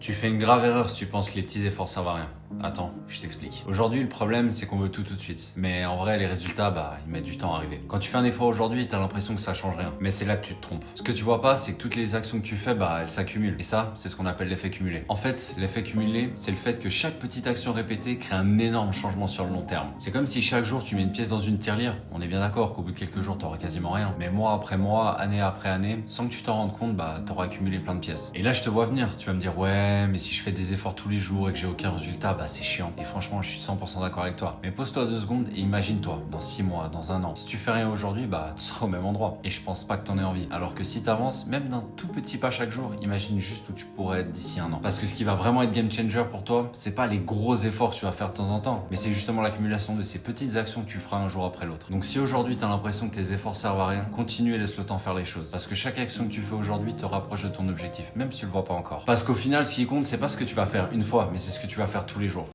Tu fais une grave erreur si tu penses que les petits efforts servent à rien. Attends, je t'explique. Aujourd'hui, le problème, c'est qu'on veut tout de suite. Mais en vrai, les résultats, ils mettent du temps à arriver. Quand tu fais un effort aujourd'hui, t'as l'impression que ça change rien. Mais c'est là que tu te trompes. Ce que tu vois pas, c'est que toutes les actions que tu fais, elles s'accumulent. Et ça, c'est ce qu'on appelle l'effet cumulé. En fait, l'effet cumulé, c'est le fait que chaque petite action répétée crée un énorme changement sur le long terme. C'est comme si chaque jour, tu mets une pièce dans une tirelire. On est bien d'accord qu'au bout de quelques jours, t'auras quasiment rien. Mais mois après mois, année après année, sans que tu t'en rendes compte, t'auras accumulé plein de pièces. Et là, je te vois venir. Tu vas me dire, ouais, mais si je fais des efforts tous les jours et que j'ai aucun résultat, c'est chiant. Et franchement, je suis 100% d'accord avec toi. Mais pose-toi 2 secondes et imagine-toi, dans 6 mois, dans 1 an, si tu fais rien aujourd'hui, tu seras au même endroit. Et je pense pas que t'en aies envie. Alors que si t'avances, même d'un tout petit pas chaque jour, imagine juste où tu pourrais être d'ici 1 an. Parce que ce qui va vraiment être game changer pour toi, c'est pas les gros efforts que tu vas faire de temps en temps, mais c'est justement l'accumulation de ces petites actions que tu feras un jour après l'autre. Donc si aujourd'hui t'as l'impression que tes efforts servent à rien, continue et laisse le temps faire les choses. Parce que chaque action que tu fais aujourd'hui te rapproche de ton objectif, même si tu le vois pas encore. Parce qu'au final, ce qui compte, c'est pas ce que tu vas faire une fois, mais c'est ce que tu vas faire tous les jours.